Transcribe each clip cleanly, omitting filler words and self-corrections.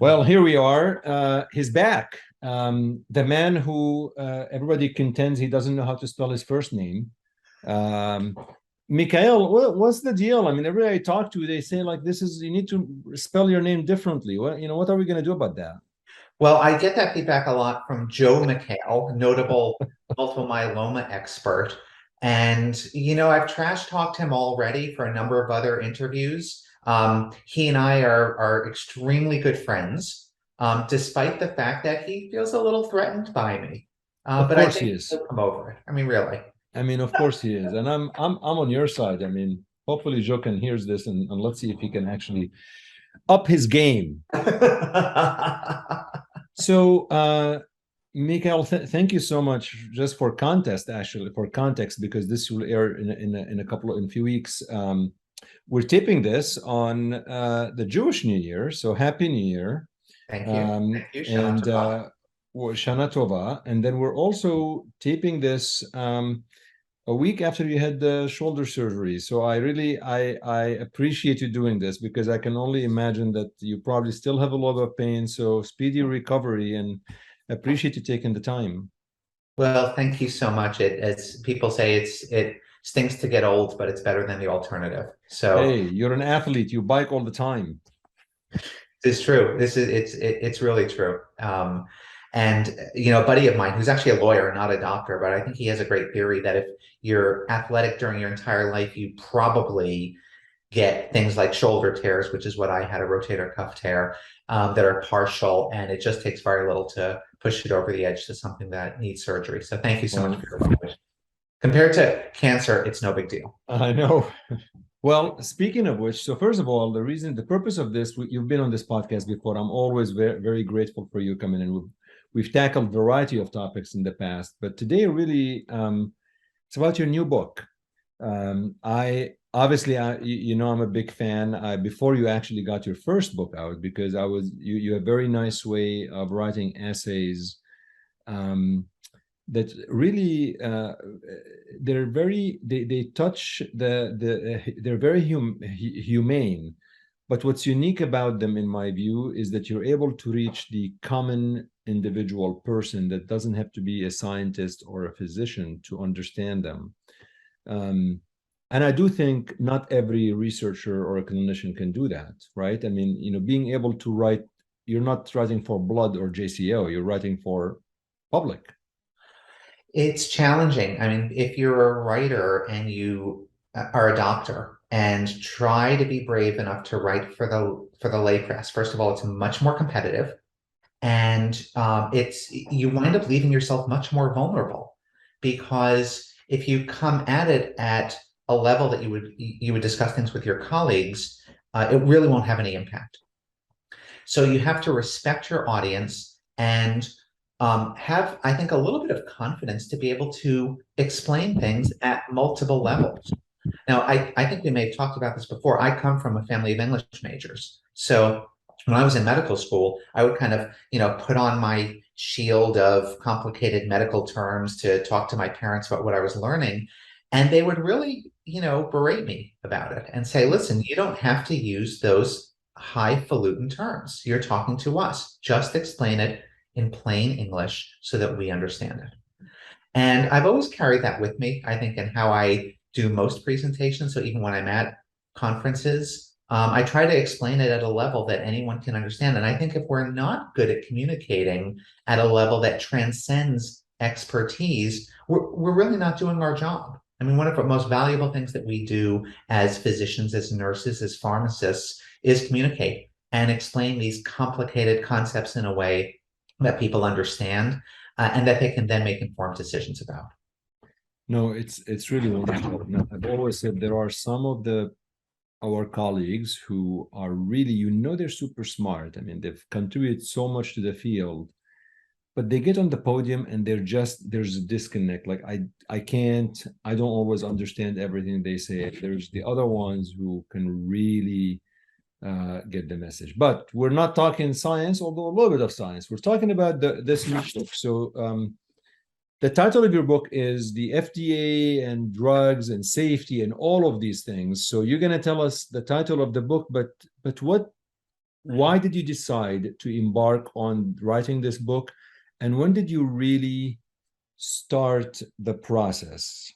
Well, here we are. He's back. The man who everybody contends he doesn't know how to spell his first name. Um, Mikkael, what's the deal? I mean, everybody I talk to, they say like, this is, you need to spell your name differently. What are we going to do about that? Well, I get that feedback a lot from Joe McHale, notable multiple myeloma expert. And, I've trash talked him already for a number of other interviews. He and I are extremely good friends, despite the fact that he feels a little threatened by me. Of But I course he think is. he'll come over it. I mean, really. I mean, of course he is. And I'm on your side. I mean, hopefully Joe can hears this and let's see if he can actually up his game. So, Mikhail, thank you so much just for context, because this will air in a couple of in a few weeks. We're taping this on the Jewish New Year, so Happy New Year, Thank you. Thank you, Shana and Tova. Shana Tova, and then we're also taping this a week after you had the shoulder surgery. So I appreciate you doing this because I can only imagine that you probably still have a lot of pain. So speedy recovery and appreciate you taking the time. Well, thank you so much. As people say, it stings to get old, but it's better than the alternative. So Hey, you're an athlete. You bike all the time. it's true. It's really true. And a buddy of mine who's actually a lawyer, not a doctor, but I think he has a great theory that if you're athletic during your entire life, you probably get things like shoulder tears, which is what I had, a rotator cuff tear, that are partial, and it just takes very little to push it over the edge to something that needs surgery. So thank you so much Well, for your language. Compared to cancer, it's no big deal. I know. Well, speaking of which, so first of all, the purpose of this, you've been on this podcast before. I'm always very, very grateful for you coming in. We've tackled a variety of topics in the past, but today really, it's about your new book. I obviously, I'm a big fan. Before you actually got your first book out, because you have a very nice way of writing essays. That really they touch they're very humane, but what's unique about them in my view is that you're able to reach the common individual person that doesn't have to be a scientist or a physician to understand them. And I do think not every researcher or a clinician can do that, right? I mean, being able to write, you're not writing for Blood or JCO, you're writing for public. It's challenging. I mean, if you're a writer and you are a doctor and try to be brave enough to write for the lay press, first of all, it's much more competitive, and it's you wind up leaving yourself much more vulnerable because if you come at it at a level that you would discuss things with your colleagues, it really won't have any impact. So you have to respect your audience and have, I think, a little bit of confidence to be able to explain things at multiple levels. Now, I think we may have talked about this before. I come from a family of English majors. So when I was in medical school, I would kind of, put on my shield of complicated medical terms to talk to my parents about what I was learning. And they would really, berate me about it and say, listen, you don't have to use those highfalutin terms. You're talking to us. Just explain it in plain English so that we understand it. And I've always carried that with me, I think, in how I do most presentations. So even when I'm at conferences, I try to explain it at a level that anyone can understand. And I think if we're not good at communicating at a level that transcends expertise, we're really not doing our job. I mean, one of the most valuable things that we do as physicians, as nurses, as pharmacists is communicate and explain these complicated concepts in a way that people understand and that they can then make informed decisions about. No, it's really wonderful. I've always said there are some of our colleagues who are really, they're super smart. I mean, they've contributed so much to the field, but they get on the podium and there's a disconnect. Like I don't always understand everything they say. There's the other ones who can really get the message. But we're not talking science, although a little bit of science. We're talking about this new book. So the title of your book is the FDA and drugs and safety and all of these things. So you're going to tell us the title of the book, but what why did you decide to embark on writing this book? And when did you really start the process?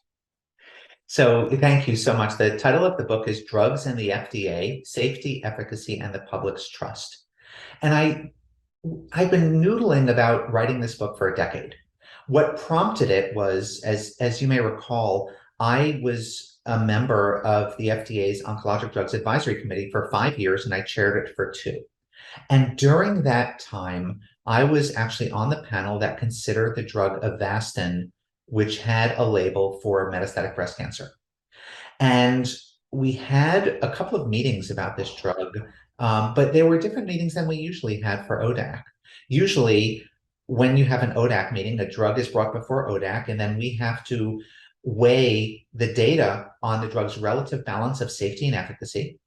So thank you so much. The title of the book is Drugs and the FDA: Safety, Efficacy, and the Public's Trust. And I've been noodling about writing this book for a decade. What prompted it was, as you may recall, I was a member of the FDA's Oncologic Drugs Advisory Committee for 5 years, and I chaired it for 2. And during that time, I was actually on the panel that considered the drug Avastin, which had a label for metastatic breast cancer. And we had a couple of meetings about this drug, but they were different meetings than we usually had for ODAC. Usually, when you have an ODAC meeting, a drug is brought before ODAC, and then we have to weigh the data on the drug's relative balance of safety and efficacy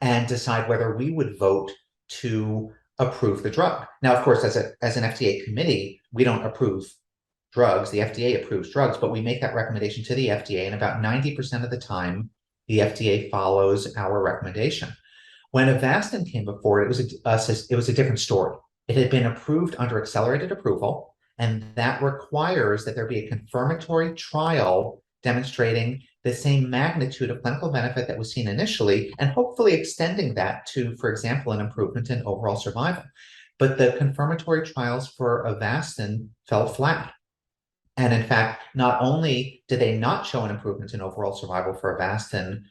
and decide whether we would vote to approve the drug. Now, of course, as an FDA committee, we don't approve drugs. The FDA approves drugs, but we make that recommendation to the FDA, and about 90% of the time, the FDA follows our recommendation. When Avastin came before, it was a different story. It had been approved under accelerated approval, and that requires that there be a confirmatory trial demonstrating the same magnitude of clinical benefit that was seen initially, and hopefully extending that to, for example, an improvement in overall survival. But the confirmatory trials for Avastin fell flat. And in fact, not only did they not show an improvement in overall survival for Avastin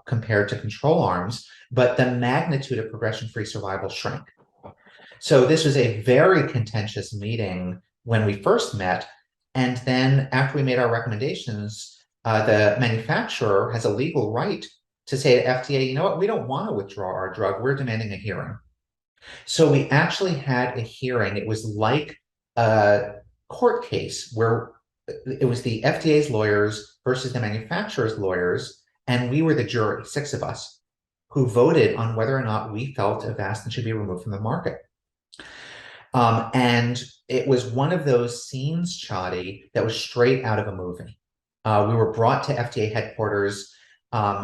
compared to control arms, but the magnitude of progression-free survival shrank. So this was a very contentious meeting when we first met. And then after we made our recommendations, the manufacturer has a legal right to say to FDA, you know what, we don't want to withdraw our drug. We're demanding a hearing. So we actually had a hearing. It was like a court case where it was the FDA's lawyers versus the manufacturer's lawyers, and we were the jury, 6 of us, who voted on whether or not we felt Avastin should be removed from the market. And it was one of those scenes, Chadi, that was straight out of a movie. We were brought to FDA headquarters,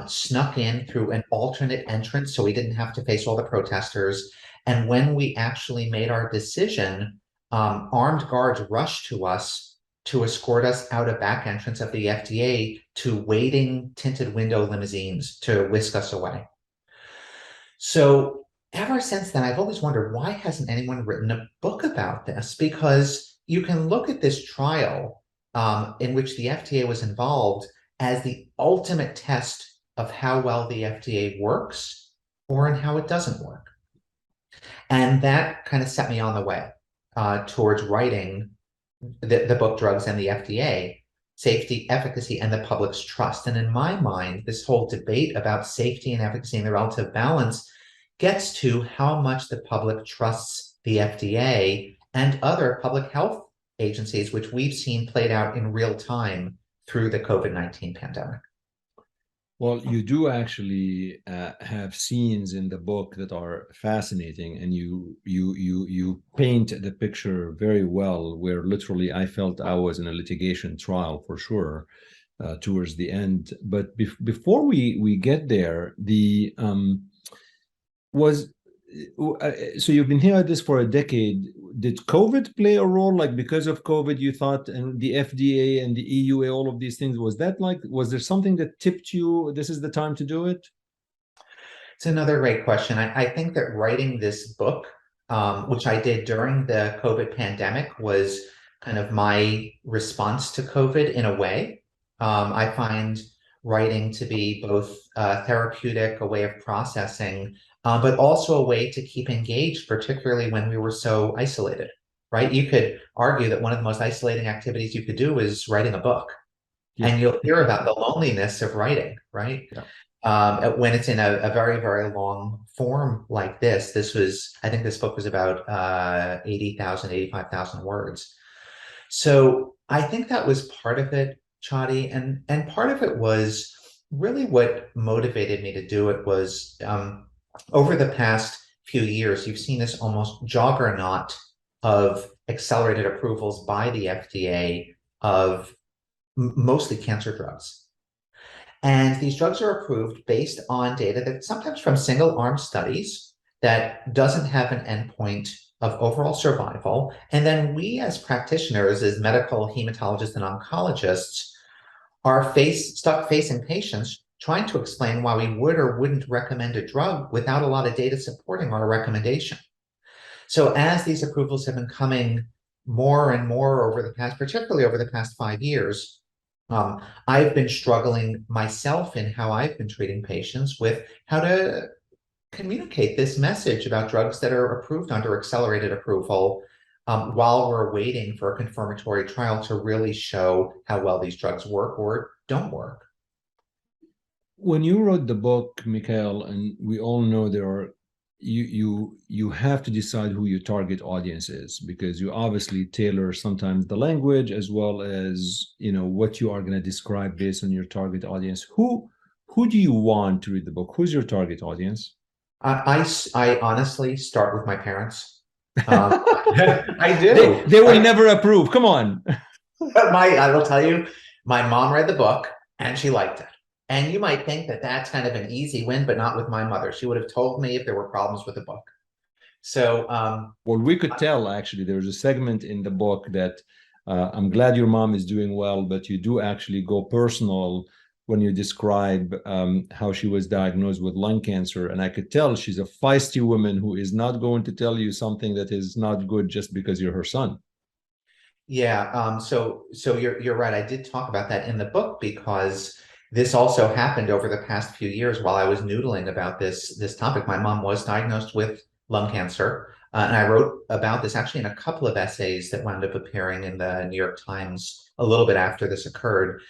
snuck in through an alternate entrance so we didn't have to face all the protesters. And when we actually made our decision, armed guards rushed to us to escort us out a back entrance of the FDA to waiting tinted window limousines to whisk us away. So ever since then, I've always wondered, why hasn't anyone written a book about this? Because you can look at this trial in which the FDA was involved as the ultimate test of how well the FDA works or in how it doesn't work. And that kind of set me on the way towards writing the book Drugs and the FDA: Safety, Efficacy, and the Public's Trust. And in my mind, this whole debate about safety and efficacy and the relative balance gets to how much the public trusts the FDA and other public health agencies, which we've seen played out in real time through the COVID-19 pandemic. Well, you do actually have scenes in the book that are fascinating, and you paint the picture very well. Where literally, I felt I was in a litigation trial for sure towards the end. But before we get there, the was so you've been here at this for a decade. Did COVID play a role? Like, because of COVID, you thought, and the FDA and the EUA, all of these things, was there something that tipped you, this is the time to do it? It's another great question. I think that writing this book, which I did during the COVID pandemic, was kind of my response to COVID in a way. I find writing to be both therapeutic, a way of processing, but also a way to keep engaged, particularly when we were so isolated, right? You could argue that one of the most isolating activities you could do is writing a book. Yeah. And you'll hear about the loneliness of writing, right? Yeah. When it's in a very, very long form like this. I think this book was about 80,000, 85,000 words. So I think that was part of it, Chadi, and part of it was really what motivated me to do it was over the past few years, you've seen this almost juggernaut of accelerated approvals by the FDA of mostly cancer drugs. And these drugs are approved based on data that sometimes from single-arm studies that doesn't have an endpoint of overall survival. And then we as practitioners, as medical hematologists and oncologists, are stuck facing patients trying to explain why we would or wouldn't recommend a drug without a lot of data supporting our recommendation. So as these approvals have been coming more and more over the past, particularly over the past 5 years, I've been struggling myself in how I've been treating patients with how to communicate this message about drugs that are approved under accelerated approval, while we're waiting for a confirmatory trial to really show how well these drugs work or don't work. When you wrote the book, Mikkael, and we all know there are you have to decide who your target audience is, because you obviously tailor sometimes the language as well as what you are going to describe based on your target audience. Who do you want to read the book? Who's your target audience? I honestly start with my parents. I do. They will never approve. Come on. I will tell you, my mom read the book and she liked it. And you might think that that's kind of an easy win, but not with my mother. She would have told me if there were problems with the book. So, well, we could tell actually. There's a segment in the book that I'm glad your mom is doing well, but you do actually go personal when you describe how she was diagnosed with lung cancer. And I could tell she's a feisty woman who is not going to tell you something that is not good just because you're her son. Yeah, so you're right. I did talk about that in the book because this also happened over the past few years while I was noodling about this topic. My mom was diagnosed with lung cancer, and I wrote about this actually in a couple of essays that wound up appearing in the New York Times a little bit after this occurred.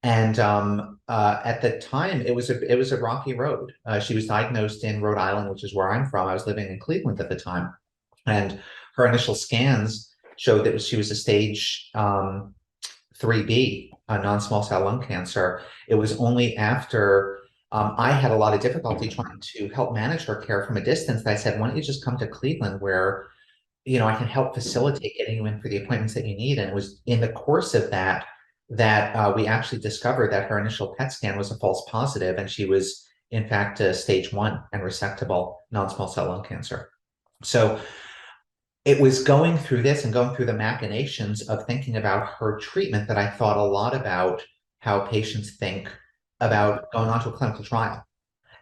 And at the time, it was a rocky road. She was diagnosed in Rhode Island, which is where I'm from. I was living in Cleveland at the time, and her initial scans showed that she was a stage 3B, non-small cell lung cancer. It was only after I had a lot of difficulty trying to help manage her care from a distance that I said, why don't you just come to Cleveland where, I can help facilitate getting you in for the appointments that you need. And it was in the course of that we actually discovered that her initial PET scan was a false positive, and she was, in fact, stage 1 and resectable non-small cell lung cancer. So it was going through this and going through the machinations of thinking about her treatment that I thought a lot about how patients think about going on to a clinical trial.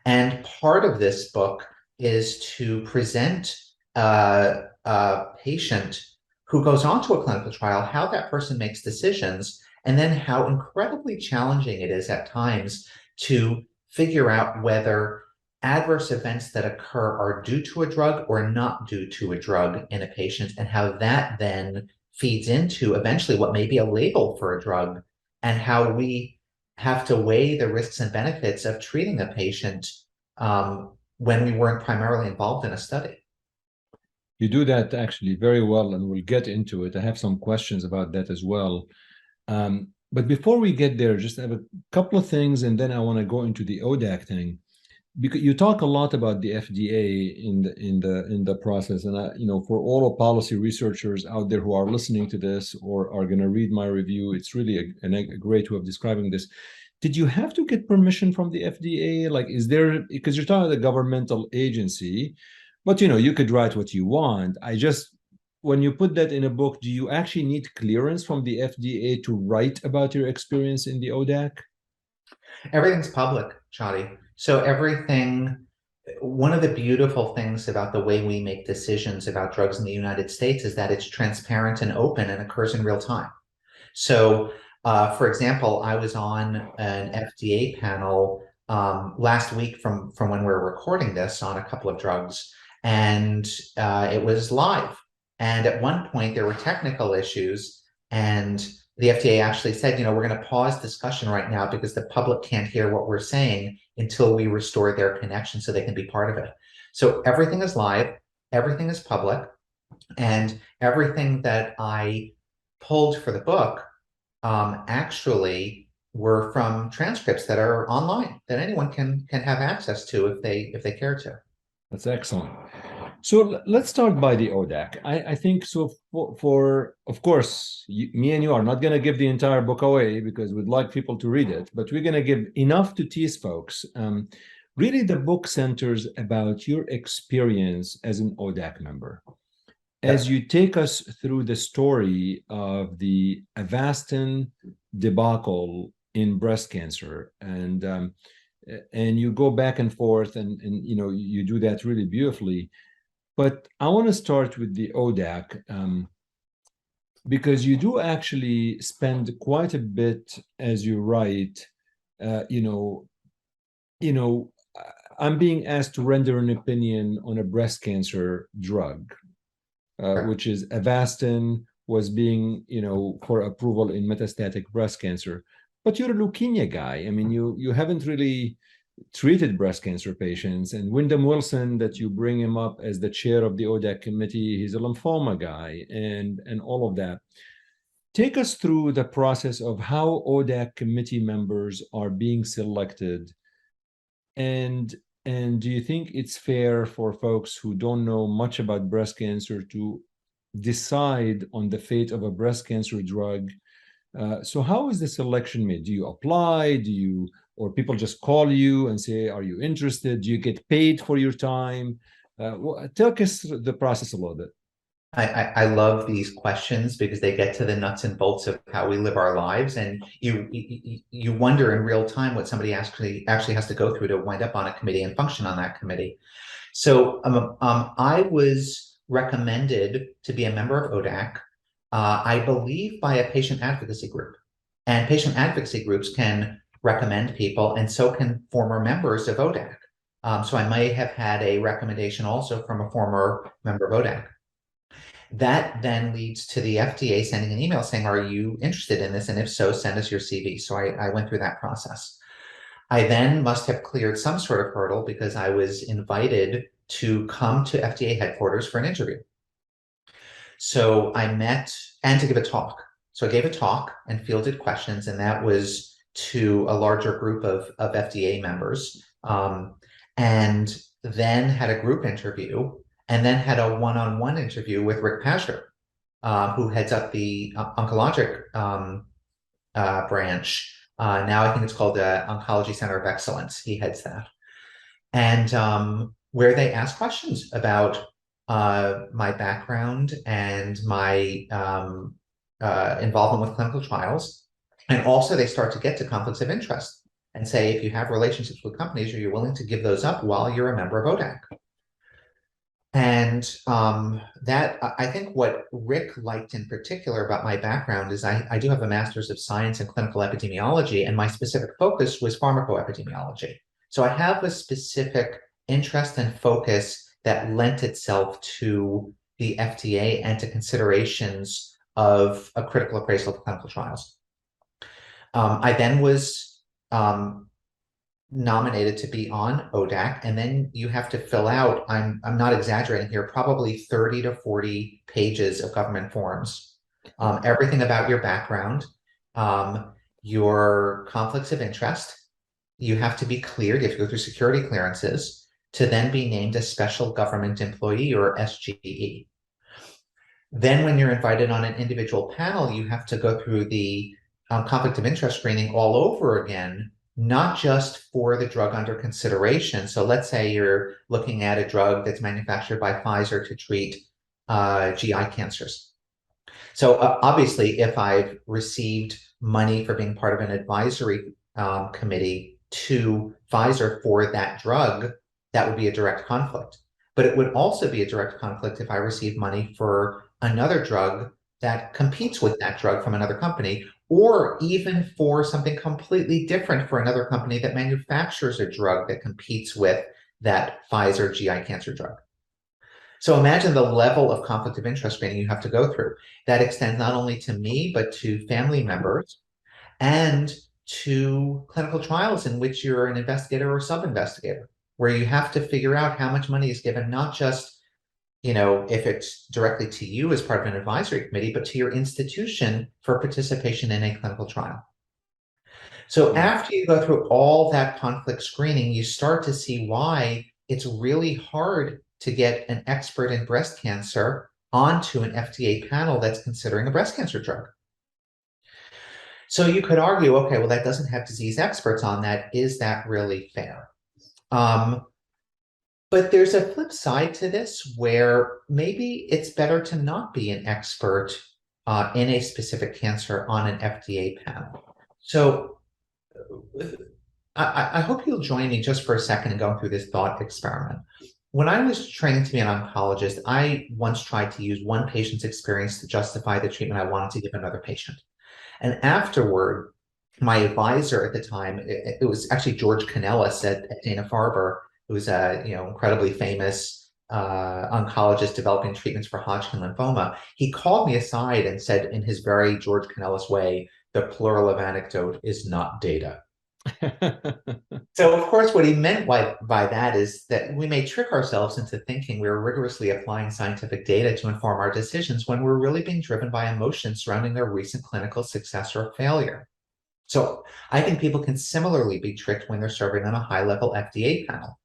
And part of this book is to present a patient who goes on to a clinical trial, how that person makes decisions, and then how incredibly challenging it is at times to figure out whether adverse events that occur are due to a drug or not due to a drug in a patient, and how that then feeds into eventually what may be a label for a drug, and how we have to weigh the risks and benefits of treating a patient when we weren't primarily involved in a study. You do that actually very well, and we'll get into it. I have some questions about that as well. But before we get there, just have a couple of things, and then I want to go into the ODAC thing. Because you talk a lot about the FDA in the process, and for all the policy researchers out there who are listening to this or are going to read my review, it's really a great way of describing this. Did you have to get permission from the FDA? Like, is there, because you're talking about a governmental agency, but you could write what you want. When you put that in a book, do you actually need clearance from the FDA to write about your experience in the ODAC? Everything's public, Chadi. So one of the beautiful things about the way we make decisions about drugs in the United States is that it's transparent and open and occurs in real time. So, for example, I was on an FDA panel last week from when we were recording this on a couple of drugs, and it was live. And at one point, there were technical issues, and the FDA actually said, we're going to pause discussion right now because the public can't hear what we're saying until we restore their connection so they can be part of it. So everything is live, everything is public, and everything that I pulled for the book actually were from transcripts that are online that anyone can have access to if they care to. That's excellent. So let's start by the ODAC. I think so. For of course, me and you are not going to give the entire book away because we'd like people to read it, but we're going to give enough to tease folks. really the book centers about your experience as an ODAC member. As Yep. you take us through the story of the Avastin debacle in breast cancer, and you go back and forth, and you know you do that really beautifully. But I want to start with the ODAC, because you do actually spend quite a bit as you write. Uh, you know, you know, I'm being asked to render an opinion on a breast cancer drug, Correct. which is Avastin was being, you know, for approval in metastatic breast cancer. But you're a leukemia guy. I mean, you haven't really treated breast cancer patients. And Wyndham Wilson, that you bring him up as the chair of the ODAC committee, he's a lymphoma guy, and all of that. Take us through the process of how ODAC committee members are being selected, and and do you think it's fair for folks who don't know much about breast cancer to decide on the fate of a breast cancer drug? So how is the selection made? Do you apply? Do you, or people just call you and say, "Are you interested?" Do you get paid for your time? Tell us the process a little bit. I love these questions because they get to the nuts and bolts of how we live our lives, and you wonder in real time what somebody actually has to go through to wind up on a committee and function on that committee. So I was recommended to be a member of ODAC, I believe, by a patient advocacy group, and patient advocacy groups can recommend people, and so can former members of ODAC. So I may have had a recommendation also from a former member of ODAC. That then leads to the FDA sending an email saying, "Are you interested in this? And if so, send us your CV." So I went through that process. I then must have cleared some sort of hurdle because I was invited to come to FDA headquarters for an interview. So I met, and to give a talk. So I gave a talk and fielded questions, and that was to a larger group of FDA members. And then had a group interview, and then had a one-on-one interview with Rick Pazder, who heads up the Oncologic branch. Now I think it's called the Oncology Center of Excellence. He heads that. And where they ask questions about my background and my involvement with clinical trials. And also they start to get to conflicts of interest and say, if you have relationships with companies, are you willing to give those up while you're a member of ODAC? And that, I think what Rick liked in particular about my background is I do have a master's of science in clinical epidemiology, and my specific focus was pharmacoepidemiology. So I have a specific interest and focus that lent itself to the FDA and to considerations of a critical appraisal of clinical trials. I then was nominated to be on ODAC, and then you have to fill out, I'm not exaggerating here, probably 30 to 40 pages of government forms. Everything about your background, your conflicts of interest. You have to be cleared, you have to go through security clearances to then be named a special government employee, or SGE. Then when you're invited on an individual panel, you have to go through the conflict of interest screening all over again, not just for the drug under consideration. So let's say you're looking at a drug that's manufactured by Pfizer to treat GI cancers. So obviously, if I've received money for being part of an advisory committee to Pfizer for that drug, that would be a direct conflict. But it would also be a direct conflict if I receive money for another drug that competes with that drug from another company, or even for something completely different for another company that manufactures a drug that competes with that Pfizer GI cancer drug. So imagine the level of conflict of interest screening you have to go through. That extends not only to me, but to family members and to clinical trials in which you're an investigator or sub-investigator, where you have to figure out how much money is given, not just, you know, if it's directly to you as part of an advisory committee, but to your institution for participation in a clinical trial. So after you go through all that conflict screening, you start to see why it's really hard to get an expert in breast cancer onto an FDA panel that's considering a breast cancer drug. So you could argue, okay, well, that doesn't have disease experts on that. Is that really fair? But there's a flip side to this where maybe it's better to not be an expert in a specific cancer on an FDA panel. So I hope you'll join me just for a second in going through this thought experiment. When I was training to be an oncologist, I once tried to use one patient's experience to justify the treatment I wanted to give another patient. And afterward, my advisor at the time, it was actually George Canellis at Dana-Farber, who was a incredibly famous oncologist developing treatments for Hodgkin lymphoma. He called me aside and said in his very George Canellis way, the plural of anecdote is not data. So, of course, what he meant by that is that we may trick ourselves into thinking we're rigorously applying scientific data to inform our decisions when we're really being driven by emotions surrounding their recent clinical success or failure. So, I think people can similarly be tricked when they're serving on a high-level FDA panel.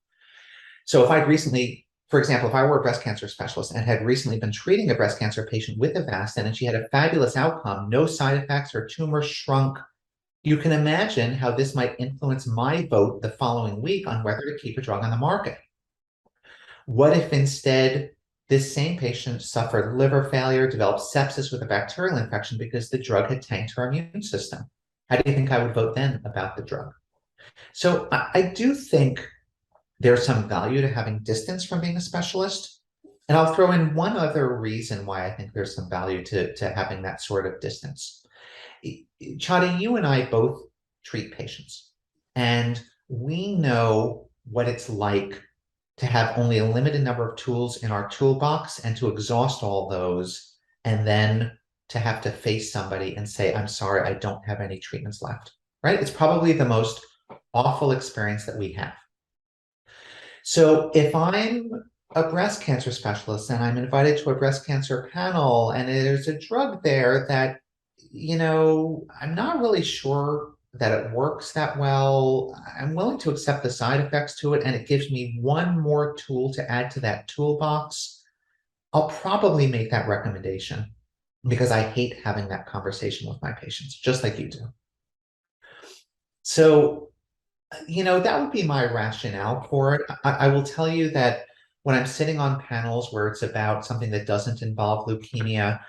So, for example, if I were a breast cancer specialist and had recently been treating a breast cancer patient with Avastin and she had a fabulous outcome, no side effects, her tumor shrunk, you can imagine how this might influence my vote the following week on whether to keep a drug on the market. What if instead this same patient suffered liver failure, developed sepsis with a bacterial infection because the drug had tanked her immune system? How do you think I would vote then about the drug? So I do think there's some value to having distance from being a specialist. And I'll throw in one other reason why I think there's some value to having that sort of distance. Chadi, you and I both treat patients, and we know what it's like to have only a limited number of tools in our toolbox and to exhaust all those, and then to have to face somebody and say, I'm sorry, I don't have any treatments left, right? It's probably the most awful experience that we have. So if I'm a breast cancer specialist and I'm invited to a breast cancer panel and there's a drug there that I'm not really sure that it works that well. I'm willing to accept the side effects to it, and it gives me one more tool to add to that toolbox. I'll probably make that recommendation because I hate having that conversation with my patients, just like you do. So, that would be my rationale for it. I will tell you that when I'm sitting on panels where it's about something that doesn't involve leukemia,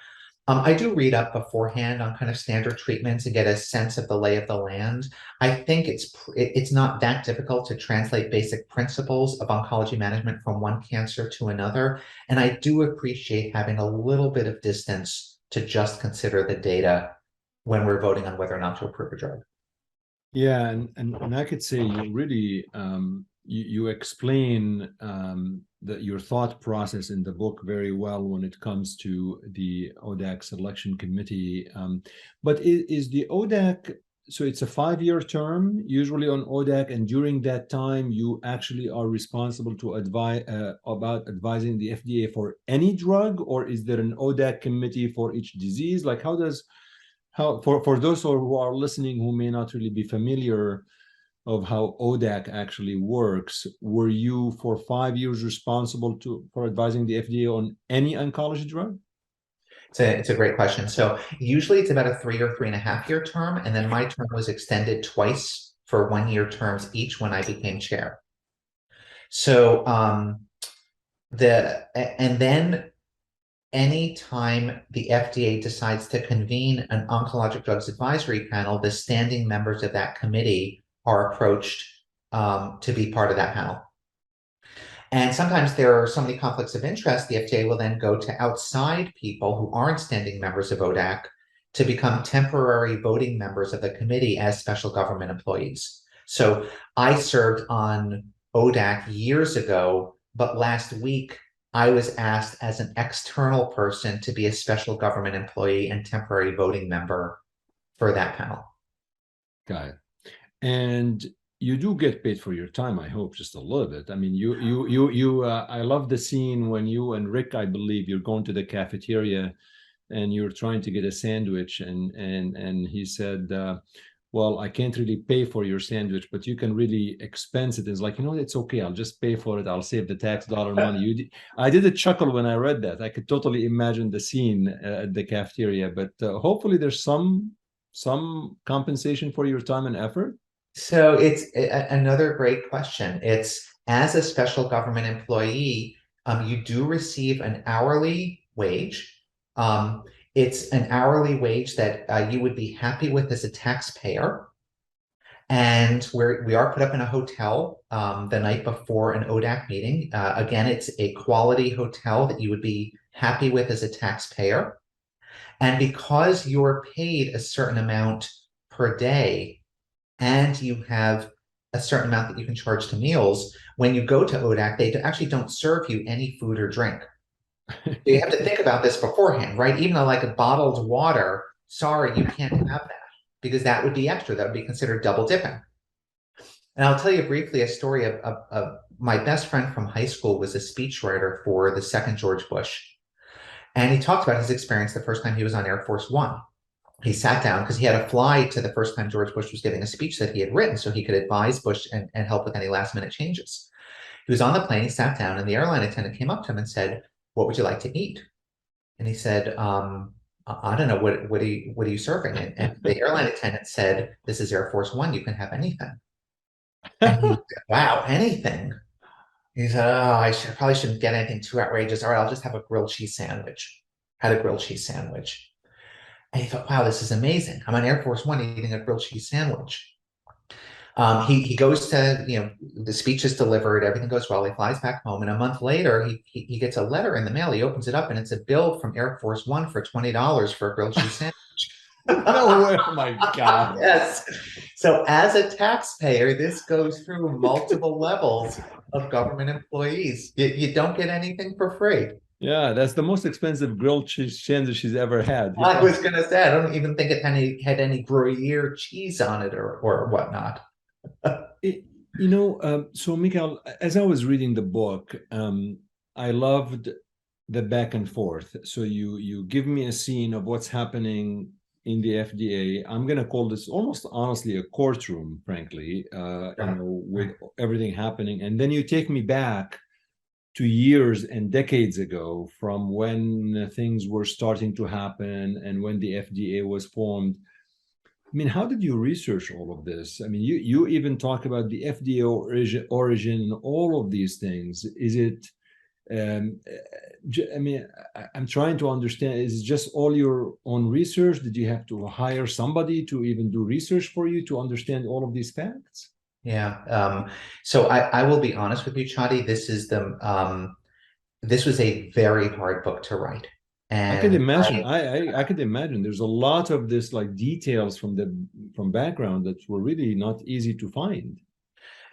I do read up beforehand on kind of standard treatments and get a sense of the lay of the land. I think it's not that difficult to translate basic principles of oncology management from one cancer to another. And I do appreciate having a little bit of distance to just consider the data when we're voting on whether or not to approve a drug. Yeah, and I could say you really you explain your thought process in the book very well when it comes to the ODAC selection committee. But is the ODAC, so it's a 5-year term usually on ODAC, and during that time you actually are responsible to advise about advising the FDA for any drug, or is there an ODAC committee for each disease? Like for those who are listening who may not really be familiar of how ODAC actually works, were you for 5 years responsible for advising the FDA on any oncology drug? It's a great question. So usually it's about a 3 or 3.5 year term, and then my term was extended twice for 1 year terms each when I became chair. So and then anytime the FDA decides to convene an oncologic drugs advisory panel, the standing members of that committee are approached to be part of that panel. And sometimes there are so many conflicts of interest, the FDA will then go to outside people who aren't standing members of ODAC to become temporary voting members of the committee as special government employees. So I served on ODAC years ago, but last week I was asked as an external person to be a special government employee and temporary voting member for that panel. Got it. And you do get paid for your time, I hope, just a little bit. I mean, I love the scene when you and Rick, I believe, you're going to the cafeteria and you're trying to get a sandwich, and he said, well, I can't really pay for your sandwich, but you can really expense it. It's like, it's okay. I'll just pay for it. I'll save the tax dollar money. I did a chuckle when I read that. I could totally imagine the scene at the cafeteria, but hopefully there's some compensation for your time and effort. So it's another great question. It's as a special government employee, you do receive an hourly wage. Um, it's an hourly wage that you would be happy with as a taxpayer. And we are put up in a hotel the night before an ODAC meeting. Again, it's a quality hotel that you would be happy with as a taxpayer. And because you're paid a certain amount per day, and you have a certain amount that you can charge to meals, when you go to ODAC, they actually don't serve you any food or drink. So you have to think about this beforehand, right? Even though like a bottled water, sorry, you can't have that because that would be extra. That would be considered double dipping. And I'll tell you briefly a story of my best friend from high school was a speechwriter for the second George Bush. And he talked about his experience the first time he was on Air Force One. He sat down because he had to fly to the first time George Bush was giving a speech that he had written so he could advise Bush and help with any last minute changes. He was on the plane, he sat down, and the airline attendant came up to him and said, "What would you like to eat?" And he said, I don't know, what are you serving? And the airline attendant said, "This is Air Force One, you can have anything." And he said, "Wow, anything?" He said, "Oh, probably shouldn't get anything too outrageous. All right, I'll just have a grilled cheese sandwich." Had a grilled cheese sandwich. And he thought, "Wow, this is amazing. I'm on Air Force One eating a grilled cheese sandwich." He goes to, the speech is delivered, everything goes well. He flies back home, and a month later, he gets a letter in the mail. He opens it up, and it's a bill from Air Force One for $20 for a grilled cheese sandwich. No way! Oh my God! Yes. So as a taxpayer, this goes through multiple levels of government employees. You don't get anything for free. Yeah, that's the most expensive grilled cheese sandwich she's ever had. I was going to say, I don't even think it had any Gruyere cheese on it or whatnot. It, so Mikhail, as I was reading the book, I loved the back and forth. So you give me a scene of what's happening in the FDA. I'm going to call this almost honestly a courtroom, frankly, with everything happening. And then you take me back to years and decades ago from when things were starting to happen and when the FDA was formed. I mean, how did you research all of this? I mean, you even talk about the FDA origin and all of these things. Is it, I mean, I'm trying to understand, is it just all your own research? Did you have to hire somebody to even do research for you to understand all of these facts? Yeah. So I will be honest with you, Chadi. This was a very hard book to write. I could And imagine. I could imagine. There's a lot of this like details from background that were really not easy to find.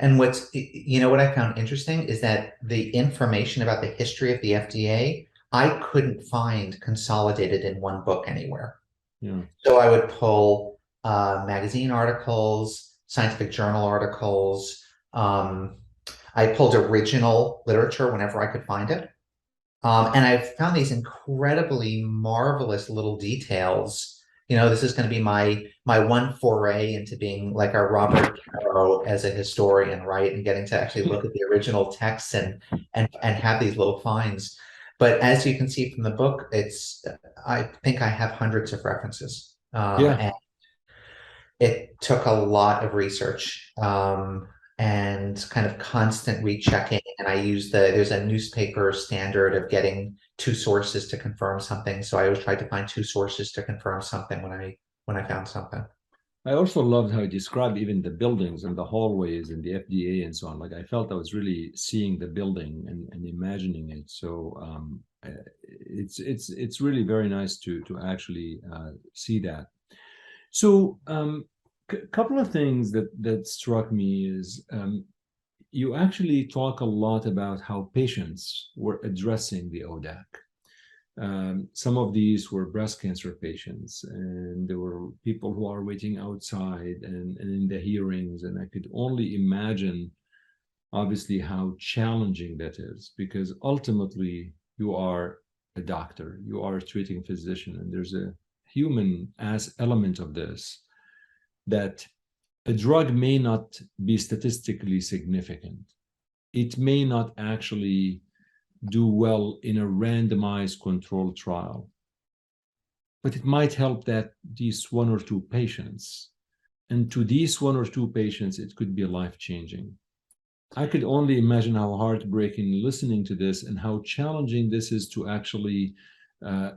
what I found interesting is that the information about the history of the FDA, I couldn't find consolidated in one book anywhere. Yeah. So I would pull magazine articles, scientific journal articles. Um, I pulled original literature whenever I could find it. And I've found these incredibly marvelous little details. This is going to be my one foray into being like a Robert Caro as a historian, right? And getting to actually look at the original texts and have these little finds. But as you can see from the book, I think I have hundreds of references. Yeah. And it took a lot of research and kind of constant rechecking. And I use there's a newspaper standard of getting two sources to confirm something. So I always tried to find two sources to confirm something when I found something. I also loved how you described even the buildings and the hallways and the FDA and so on. Like I felt I was really seeing the building and imagining it. So it's really very nice to actually see that. So couple of things that struck me is you actually talk a lot about how patients were addressing the ODAC. Some of these were breast cancer patients, and there were people who are waiting outside and in the hearings. And I could only imagine, obviously, how challenging that is, because ultimately you are a doctor, you are a treating physician, and there's a human as element of this that a drug may not be statistically significant. It may not actually do well in a randomized controlled trial, but it might help that these one or two patients. And to these one or two patients, it could be life-changing. I could only imagine how heartbreaking listening to this and how challenging this is to actually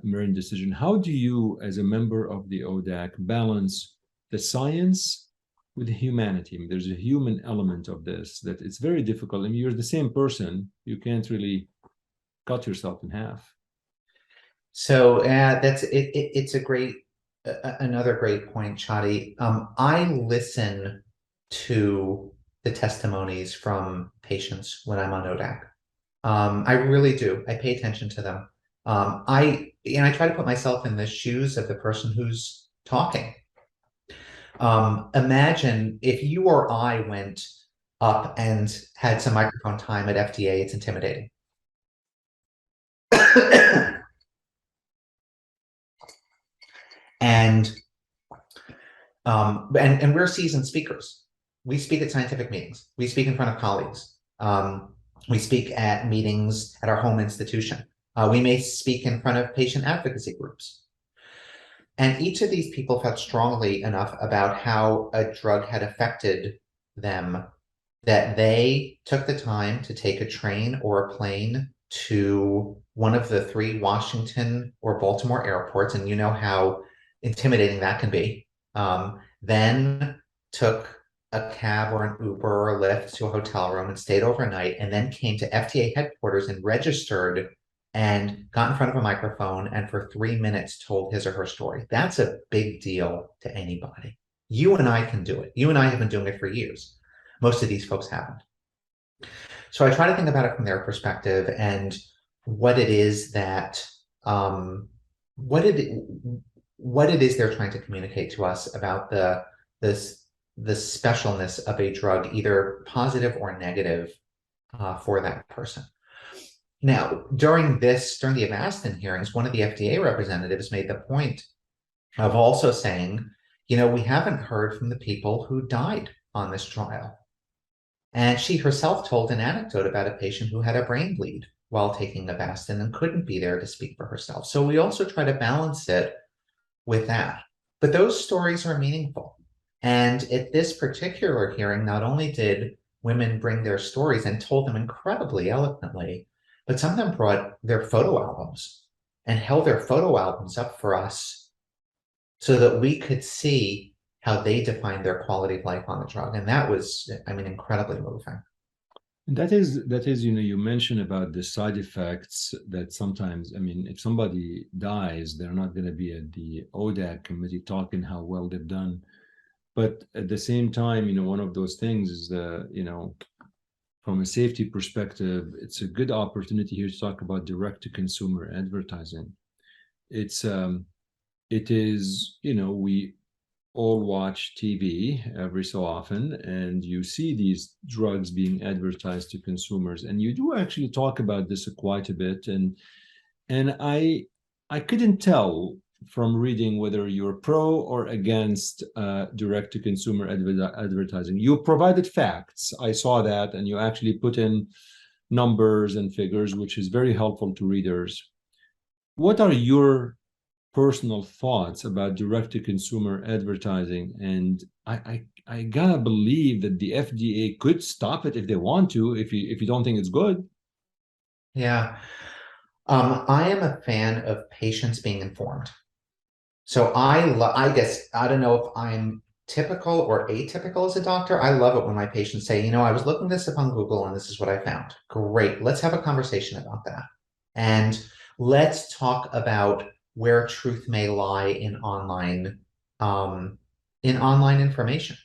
make a decision. How do you, as a member of the ODAC, balance the science with the humanity? I mean, there's a human element of this that it's very difficult. I mean, you're the same person. You can't really cut yourself in half. So that's it. It's a great, another great point, Chadi. I listen to the testimonies from patients when I'm on ODAC. I really do. I pay attention to them. I try to put myself in the shoes of the person who's talking. Imagine if you or I went up and had some microphone time at FDA. It's intimidating. And we're seasoned speakers. We speak at scientific meetings. We speak in front of colleagues. We speak at meetings at our home institution. We may speak in front of patient advocacy groups. And each of these people felt strongly enough about how a drug had affected them that they took the time to take a train or a plane to one of the 3 Washington or Baltimore airports, and you know how intimidating that can be. Then took a cab or an Uber or a Lyft to a hotel room and stayed overnight, and then came to FDA headquarters and registered and got in front of a microphone and for 3 minutes told his or her story. That's a big deal to anybody. You and I can do it. You and I have been doing it for years. Most of these folks haven't. So I try to think about it from their perspective and what it is that what it is they're trying to communicate to us about the specialness of a drug, either positive or negative, for that person. Now, during the Avastin hearings, one of the FDA representatives made the point of also saying, you know, we haven't heard from the people who died on this trial. And she herself told an anecdote about a patient who had a brain bleed while taking Avastin and couldn't be there to speak for herself. So we also try to balance it with that. But those stories are meaningful. And at this particular hearing, not only did women bring their stories and told them incredibly eloquently, but some of them brought their photo albums and held their photo albums up for us so that we could see how they defined their quality of life on the drug. And that was, I mean, incredibly moving. That is, you know, you mentioned about the side effects that sometimes, I mean, if somebody dies, they're not going to be at the ODAC committee talking how well they've done. But at the same time, you know, one of those things is you know, from a safety perspective, it's a good opportunity here to talk about direct-to-consumer advertising. It is, you know, we all watch TV every so often, and you see these drugs being advertised to consumers, and you do actually talk about this quite a bit. And I couldn't tell from reading whether you're pro or against direct-to-consumer advertising. You provided facts. I saw that, and you actually put in numbers and figures, which is very helpful to readers. What are your personal thoughts about direct-to-consumer advertising? And I gotta believe that the FDA could stop it if they want to, if you don't think it's good. Yeah. I am a fan of patients being informed. So I guess, I don't know if I'm typical or atypical as a doctor. I love it when my patients say, you know, I was looking this up on Google and this is what I found. Great. Let's have a conversation about that. And let's talk about where truth may lie in online information.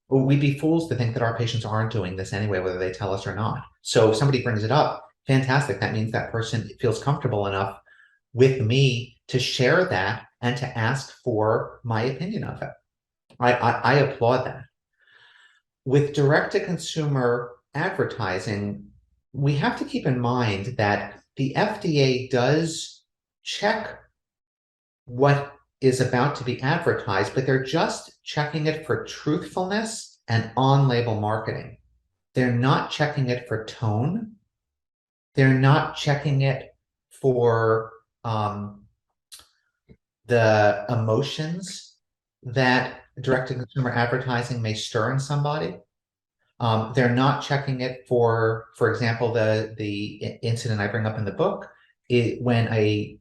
We'd be fools to think that our patients aren't doing this anyway, whether they tell us or not. So if somebody brings it up, fantastic. That means that person feels comfortable enough with me to share that and to ask for my opinion of it. I applaud that. With direct-to-consumer advertising, we have to keep in mind that the FDA does check what is about to be advertised, but they're just checking it for truthfulness and on-label marketing. They're not checking it for tone. They're not checking it for the emotions that direct-to-consumer advertising may stir in somebody. They're not checking it for example, the incident I bring up in the book, when a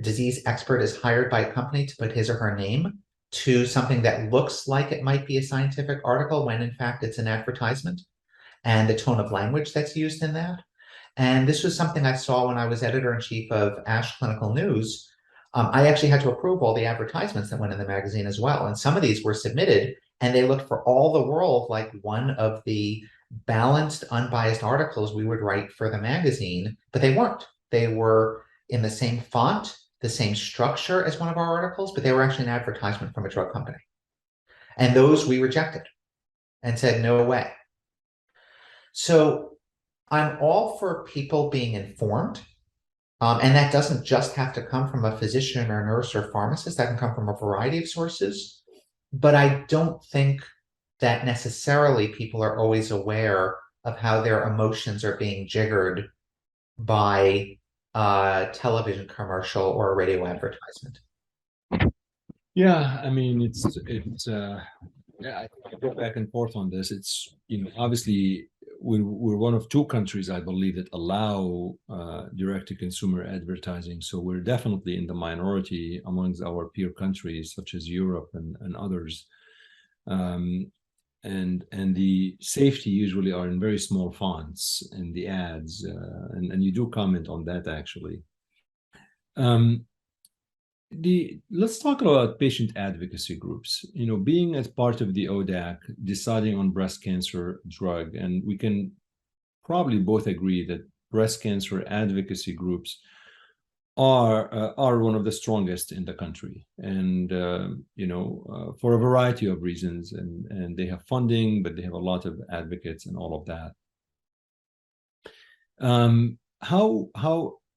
disease expert is hired by a company to put his or her name to something that looks like it might be a scientific article, when in fact it's an advertisement, and the tone of language that's used in that. And this was something I saw when I was editor-in-chief of ASH Clinical News. I actually had to approve all the advertisements that went in the magazine as well. And some of these were submitted, and they looked for all the world like one of the balanced, unbiased articles we would write for the magazine, but they weren't. They were in the same font, the same structure as one of our articles, but they were actually an advertisement from a drug company. And those we rejected and said, no way. So I'm all for people being informed. And that doesn't just have to come from a physician or nurse or pharmacist. That can come from a variety of sources. But I don't think that necessarily people are always aware of how their emotions are being jiggered by a television commercial or a radio advertisement. Yeah, I mean, yeah, I go back and forth on this. It's, obviously we're one of two countries, I believe, that allow direct-to-consumer advertising. So we're definitely in the minority amongst our peer countries, such as Europe and others. And the safety usually are in very small fonts in the ads, and you do comment on that actually. Let's talk about patient advocacy groups. Being as part of the ODAC, deciding on breast cancer drug, and we can probably both agree that breast cancer advocacy groups are one of the strongest in the country, and for a variety of reasons, and they have funding, but they have a lot of advocates and all of that.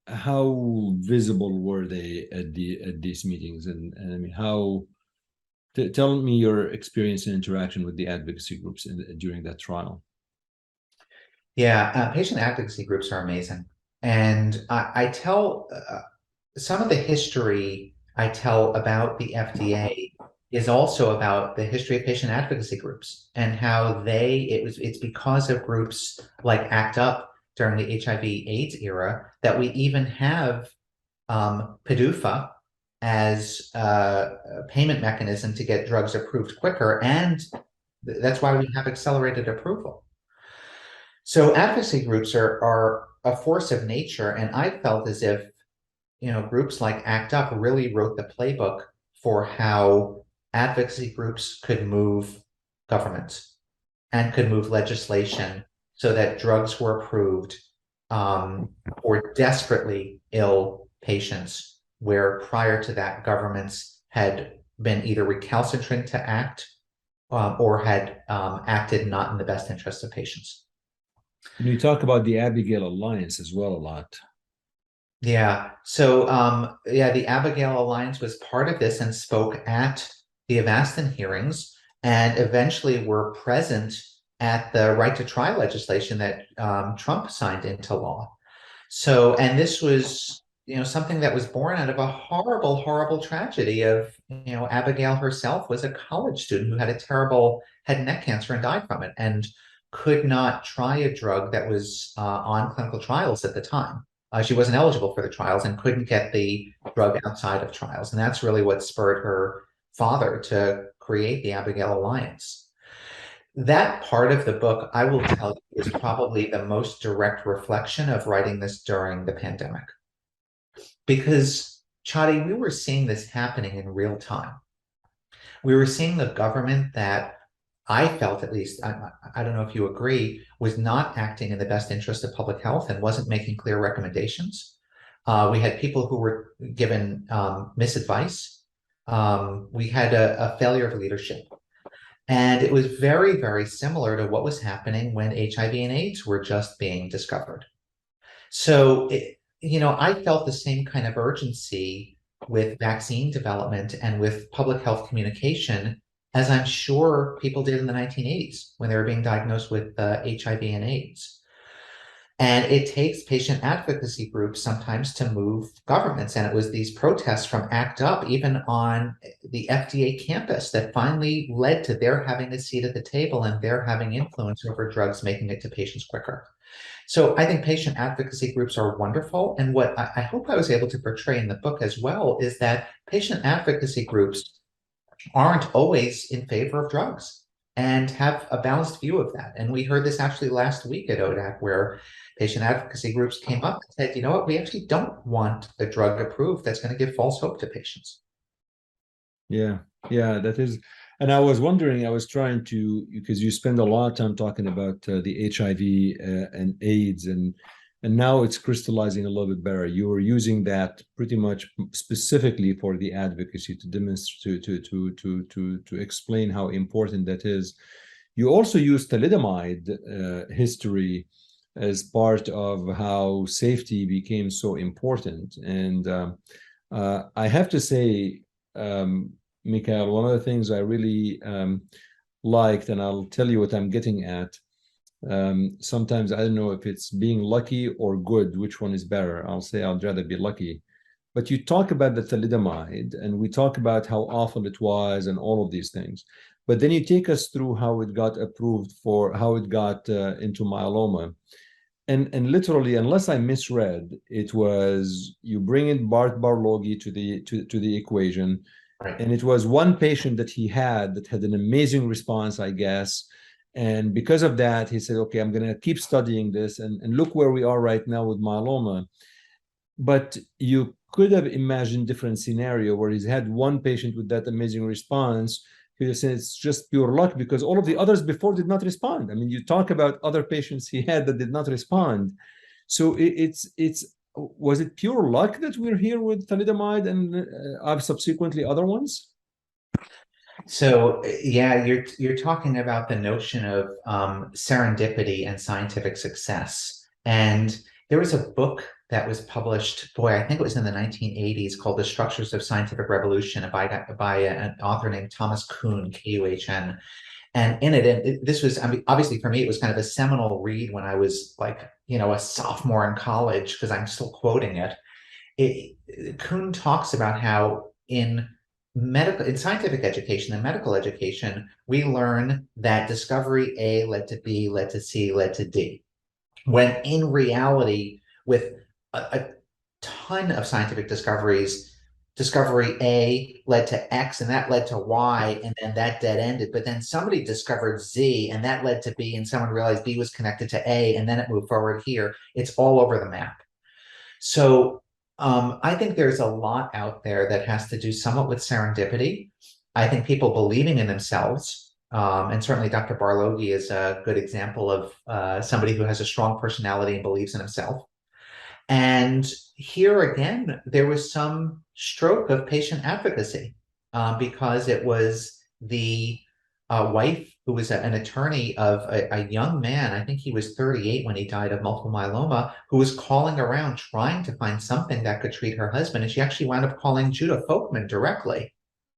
How visible were they at these meetings, and I mean, tell me your experience and interaction with the advocacy groups during that trial. Yeah, patient advocacy groups are amazing. And I tell some of the history I tell about the FDA is also about the history of patient advocacy groups and how it's because of groups like ACT UP during the HIV/AIDS era that we even have PDUFA as a payment mechanism to get drugs approved quicker. And that's why we have accelerated approval. So advocacy groups are a force of nature, and I felt as if groups like ACT UP really wrote the playbook for how advocacy groups could move governments and could move legislation so that drugs were approved for desperately ill patients, where prior to that governments had been either recalcitrant to act or had acted not in the best interest of patients. And you talk about the Abigail Alliance as well a lot. Yeah. So the Abigail Alliance was part of this and spoke at the Avastin hearings, and eventually were present at the right to try legislation that Trump signed into law. So, and this was something that was born out of a horrible, horrible tragedy of Abigail herself was a college student who had a terrible head and neck cancer and died from it, and could not try a drug that was on clinical trials at the time. She wasn't eligible for the trials and couldn't get the drug outside of trials. And that's really what spurred her father to create the Abigail Alliance. That part of the book, I will tell you, is probably the most direct reflection of writing this during the pandemic. Because, Chadi, we were seeing this happening in real time. We were seeing the government that I felt, at least, I don't know if you agree, was not acting in the best interest of public health and wasn't making clear recommendations. We had people who were given misadvice. We had a failure of leadership. And it was very, very similar to what was happening when HIV and AIDS were just being discovered. So, I felt the same kind of urgency with vaccine development and with public health communication as I'm sure people did in the 1980s when they were being diagnosed with HIV and AIDS. And it takes patient advocacy groups sometimes to move governments. And it was these protests from ACT UP, even on the FDA campus, that finally led to their having a seat at the table and their having influence over drugs making it to patients quicker. So I think patient advocacy groups are wonderful. And what I hope I was able to portray in the book as well is that patient advocacy groups aren't always in favor of drugs and have a balanced view of that. And we heard this actually last week at ODAC, where patient advocacy groups came up and said, you know what, we actually don't want a drug approved that's going to give false hope to patients. Yeah, yeah, that is. And I was wondering, I was trying to, because you spend a lot of time talking about the HIV and AIDS, and now it's crystallizing a little bit better. You were using that pretty much specifically for the advocacy to demonstrate, to explain how important that is. You also use thalidomide history as part of how safety became so important. And I have to say, Mikkael, one of the things I really liked, and I'll tell you what I'm getting at. Sometimes I don't know if it's being lucky or good, which one is better. I'll say I'd rather be lucky. But you talk about the thalidomide, and we talk about how awful it was and all of these things. But then you take us through how it got approved for, how it got into myeloma. And literally, unless I misread, it was you bring in Bart Barloghi to the equation, Right. and it was one patient that he had that had an amazing response, I guess. And because of that, he said, okay, I'm going to keep studying this, and look where we are right now with myeloma. But you could have imagined different scenario where he's had one patient with that amazing response. He said it's just pure luck because all of the others before did not respond. I mean, you talk about other patients he had that did not respond. So it's was it pure luck that we're here with thalidomide and subsequently other ones? So yeah, you're talking about the notion of serendipity and scientific success. And there was a book that was published, boy, I think it was in the 1980s, called The Structures of Scientific Revolution by an author named Thomas Kuhn, Kuhn. And in it, this was, I mean, obviously for me, it was kind of a seminal read when I was like, you know, a sophomore in college, because I'm still quoting it. Kuhn talks about how in scientific education and medical education, we learn that discovery A led to B, led to C, led to D. When in reality, with a ton of scientific discoveries, discovery A led to X and that led to Y, and then that dead ended. But then somebody discovered Z and that led to B, and someone realized B was connected to A, and then it moved forward here. It's all over the map. So I think there's a lot out there that has to do somewhat with serendipity. I think people believing in themselves, and certainly Dr. Barloghi is a good example of somebody who has a strong personality and believes in himself. And here again, there was some stroke of patient advocacy because it was the wife who was an attorney of a young man. I think he was 38 when he died of multiple myeloma, who was calling around trying to find something that could treat her husband. And she actually wound up calling Judah Folkman directly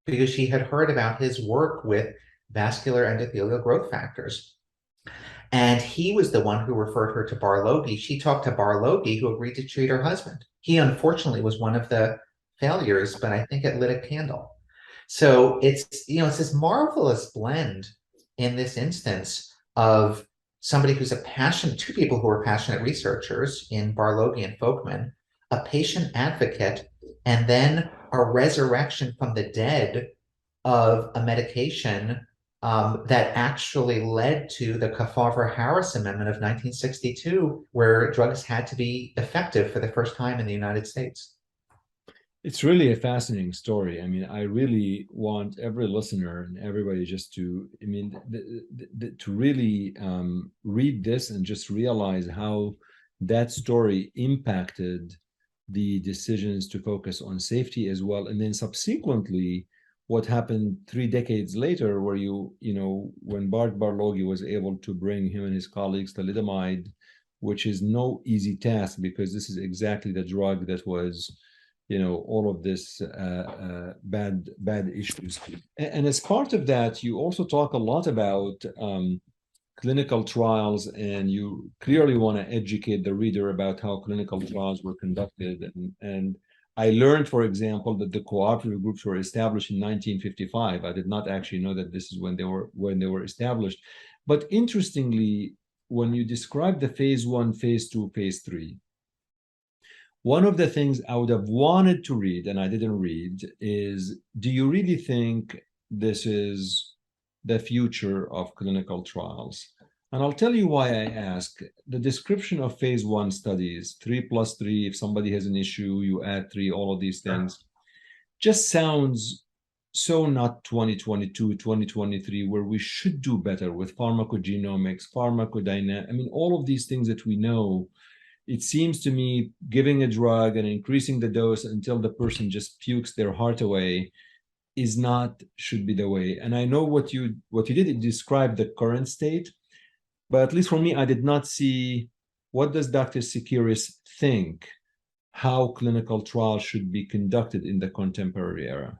because she had heard about his work with vascular endothelial growth factors. And he was the one who referred her to Barloghi. She talked to Barloghi, who agreed to treat her husband. He unfortunately was one of the failures, but I think it lit a candle. So it's, you know, it's this marvelous blend in this instance of somebody who's a passionate, two people who are passionate researchers in Barloghi and Folkman, a patient advocate, and then a resurrection from the dead of a medication that actually led to the Kefauver-Harris Amendment of 1962, where drugs had to be effective for the first time in the United States. It's really a fascinating story. I mean, I really want every listener and everybody just to, I mean, to really read this and just realize how that story impacted the decisions to focus on safety as well. And then subsequently, what happened 3 decades later, where when Bart Barloghi was able to bring him and his colleagues thalidomide, which is no easy task because this is exactly the drug that was all of this bad issues. And as part of that, you also talk a lot about clinical trials, and you clearly want to educate the reader about how clinical trials were conducted. And I learned, for example, that the cooperative groups were established in 1955. I did not actually know that this is when they were established. But interestingly, when you describe the phase 1, phase 2, phase 3, one of the things I would have wanted to read, and I didn't read, is, do you really think this is the future of clinical trials? And I'll tell you why I ask. The description of phase 1 studies, 3+3, if somebody has an issue, you add 3, all of these things, just sounds so not 2022, 2023, where we should do better with pharmacogenomics, pharmacodynamics. I mean, all of these things that we know. It seems to me giving a drug and increasing the dose until the person just pukes their heart away should be the way. And I know what you did describe the current state, but at least for me, I did not see, what does Dr. Sekeres think how clinical trials should be conducted in the contemporary era?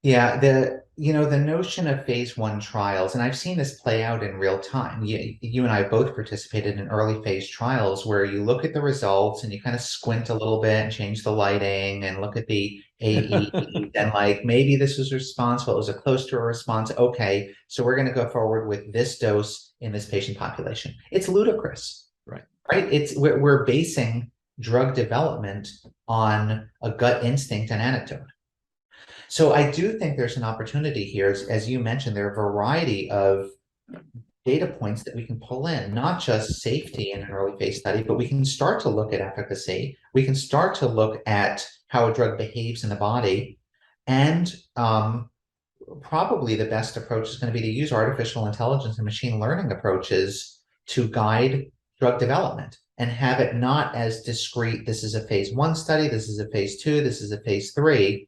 Yeah, the notion of phase 1 trials, and I've seen this play out in real time. You and I both participated in early phase trials where you look at the results and you kind of squint a little bit and change the lighting and look at the AE and like maybe this was responsible. It was a close to a response. Okay, so we're going to go forward with this dose in this patient population. It's ludicrous, Right. right? We're basing drug development on a gut instinct and anecdote. So I do think there's an opportunity here. As you mentioned, there are a variety of data points that we can pull in, not just safety in an early phase study, but we can start to look at efficacy. We can start to look at how a drug behaves in the body. And probably the best approach is going to be to use artificial intelligence and machine learning approaches to guide drug development and have it not as discrete. This is a phase 1 study. This is a phase 2. This is a phase 3,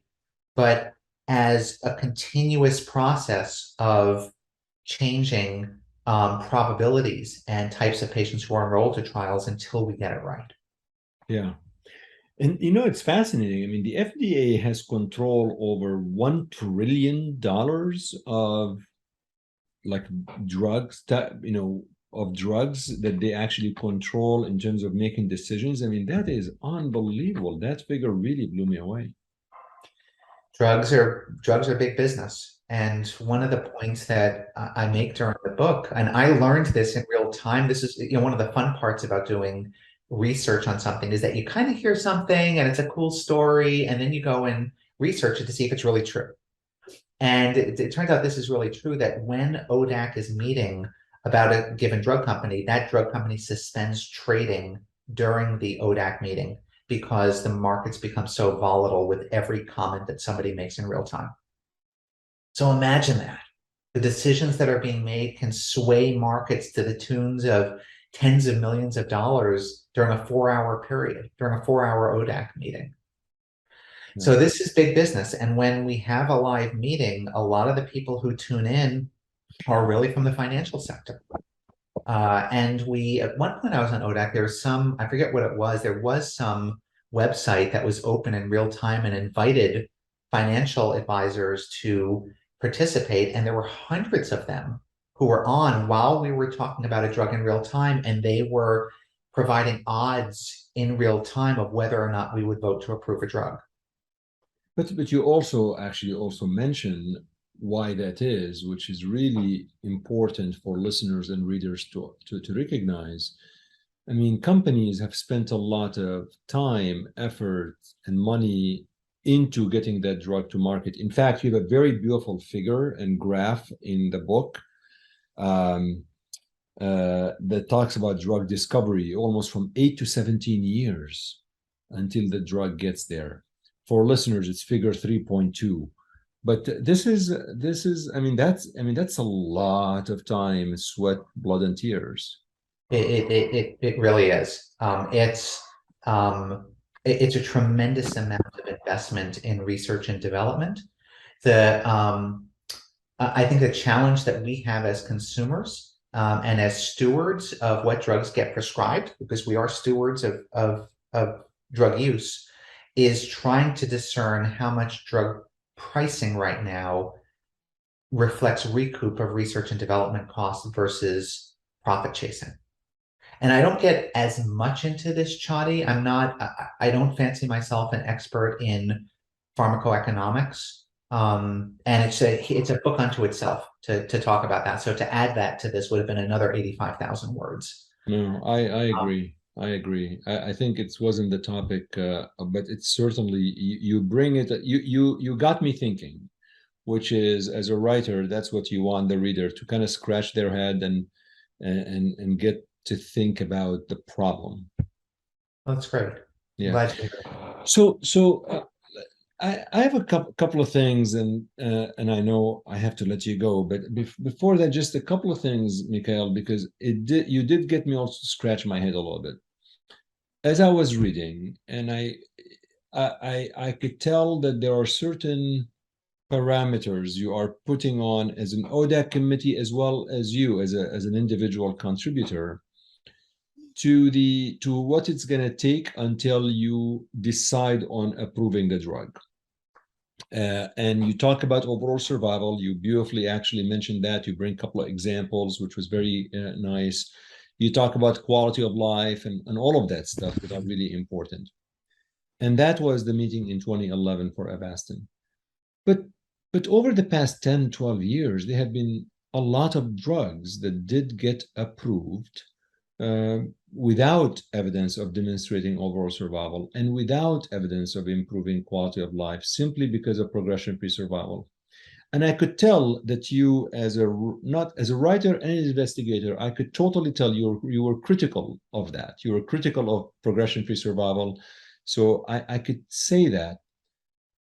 but as a continuous process of changing probabilities and types of patients who are enrolled to trials until we get it right. Yeah. And it's fascinating. I mean, the FDA has control over $1 trillion of like drugs that, of drugs that they actually control in terms of making decisions. I mean, that is unbelievable. That figure really blew me away. Drugs are big business. And one of the points that I make during the book, and I learned this in real time. This is, one of the fun parts about doing research on something is that you kind of hear something and it's a cool story, and then you go and research it to see if it's really true. And it turns out this is really true, that when ODAC is meeting about a given drug company, that drug company suspends trading during the ODAC meeting because the markets become so volatile with every comment that somebody makes in real time. So imagine that. The decisions that are being made can sway markets to the tunes of tens of millions of dollars during a 4-hour period, during a 4-hour ODAC meeting. Yeah. So this is big business. And when we have a live meeting, a lot of the people who tune in are really from the financial sector. And at one point I was on ODAC, there was some, I forget what it was, there was some website that was open in real time and invited financial advisors to participate. And there were hundreds of them who were on while we were talking about a drug in real time, and they were providing odds in real time of whether or not we would vote to approve a drug. But you also mentioned why that is, which is really important for listeners and readers to recognize. I mean, companies have spent a lot of time, effort, and money into getting that drug to market. In fact, you have a very beautiful figure and graph in the book that talks about drug discovery, almost from 8 to 17 years until the drug gets there. For listeners, it's figure 3.2. But this is that's a lot of time, sweat, blood, and tears. It really is. It's a tremendous amount of investment in research and development. I think the challenge that we have as consumers and as stewards of what drugs get prescribed, because we are stewards of drug use, is trying to discern how much drug pricing right now reflects recoup of research and development costs versus profit chasing. And I don't get as much into this, Chadi. I don't fancy myself an expert in pharmacoeconomics. And it's a book unto itself to talk about that. So to add that to this would have been another 85,000 words. No, I agree. I agree. I think it wasn't the topic, but it's certainly you bring it. You got me thinking, which is as a writer, that's what you want the reader to kind of scratch their head and get to think about the problem. That's great. Yeah. Glad to hear it. So I have a couple of things, and I know I have to let you go, but before that, just a couple of things, Mikhail, because you did get me also to scratch my head a little bit as I was reading, and I could tell that there are certain parameters you are putting on as an ODAC committee as well as you as an individual contributor to what it's going to take until you decide on approving the drug. And you talk about overall survival. You beautifully actually mentioned that. You bring a couple of examples, which was very nice. You talk about quality of life and all of that stuff that are really important. And that was the meeting in 2011 for Avastin. But over the past 10, 12 years, there have been a lot of drugs that did get approved without evidence of demonstrating overall survival and without evidence of improving quality of life simply because of progression-free survival. And I could tell that you, not as a writer and an investigator, I could totally tell you were critical of that. You were critical of progression-free survival. So I could say that,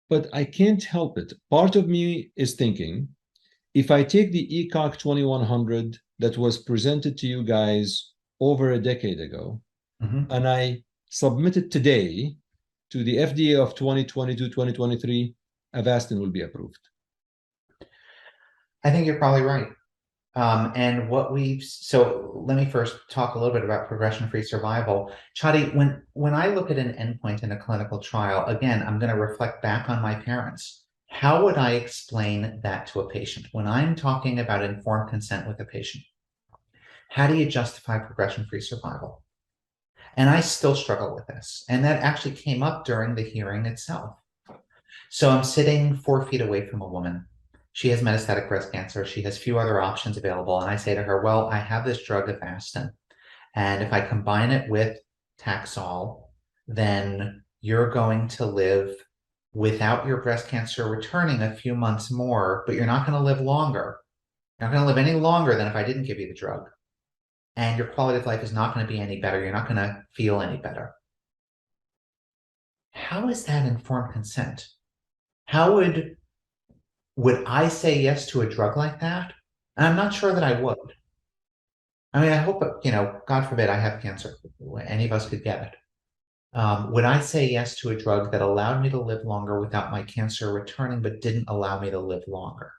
but I can't help it. Part of me is thinking, if I take the ECOG 2100 that was presented to you guys over a decade ago, and I submit it today to the FDA of 2022, 2023, Avastin will be approved. I think you're probably right. So let me first talk a little bit about progression-free survival. Chadi, when I look at an endpoint in a clinical trial, again, I'm going to reflect back on my parents. How would I explain that to a patient? When I'm talking about informed consent with a patient, how do you justify progression-free survival? And I still struggle with this. And that actually came up during the hearing itself. So I'm sitting 4 feet away from a woman. She has metastatic breast cancer. She has few other options available. And I say to her, well, I have this drug, Avastin. And if I combine it with Taxol, then you're going to live without your breast cancer returning a few months more, but you're not going to live longer. You're not going to live any longer than if I didn't give you the drug. And your quality of life is not going to be any better. You're not going to feel any better. How is that informed consent? How would I say yes to a drug like that? And I'm not sure that I would. I mean, I hope, God forbid I have cancer. Any of us could get it. Would I say yes to a drug that allowed me to live longer without my cancer returning, but didn't allow me to live longer?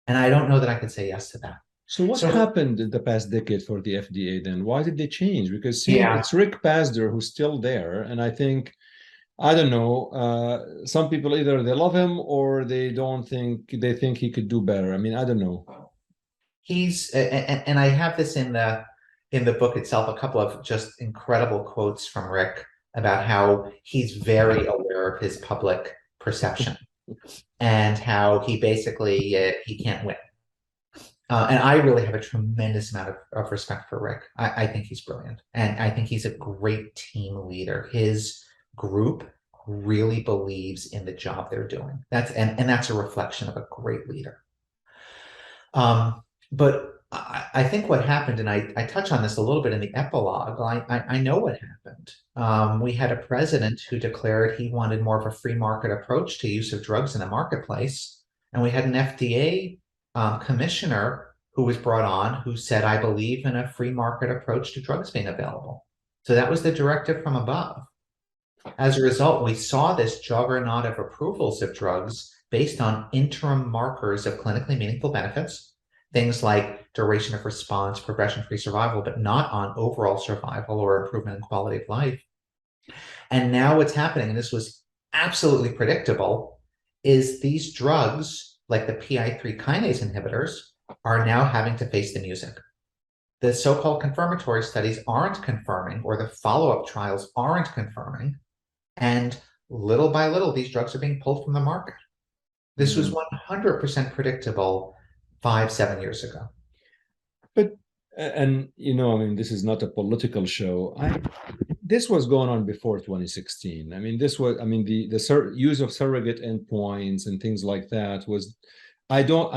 And I don't know that I could say yes to that. So what happened in the past decade for the FDA then? Why did they change? Because it's Rick Pasder who's still there. And I think, I don't know, some people either they love him or they think he could do better. I mean, I don't know. And I have this in the book itself, a couple of just incredible quotes from Rick about how he's very aware of his public perception and how he basically he can't win. And I really have a tremendous amount of respect for Rick. I think he's brilliant. And I think he's a great team leader. His group really believes in the job they're doing. That's a reflection of a great leader. But I think what happened, and I touch on this a little bit in the epilogue, I know what happened. We had a president who declared he wanted more of a free market approach to use of drugs in the marketplace. And we had an FDA commissioner who was brought on who said, I believe in a free market approach to drugs being available. So that was the directive from above. As a result, we saw this juggernaut of approvals of drugs based on interim markers of clinically meaningful benefits, things like duration of response, progression-free survival, but not on overall survival or improvement in quality of life. And now what's happening, and this was absolutely predictable, is these drugs like the PI3 kinase inhibitors, are now having to face the music. The so-called confirmatory studies aren't confirming, or the follow-up trials aren't confirming, and little by little, these drugs are being pulled from the market. This was 100% predictable 5-7 years ago. But and I mean, this is not a political show. This was going on before 2016. I mean, the use of surrogate endpoints and things like that was. I don't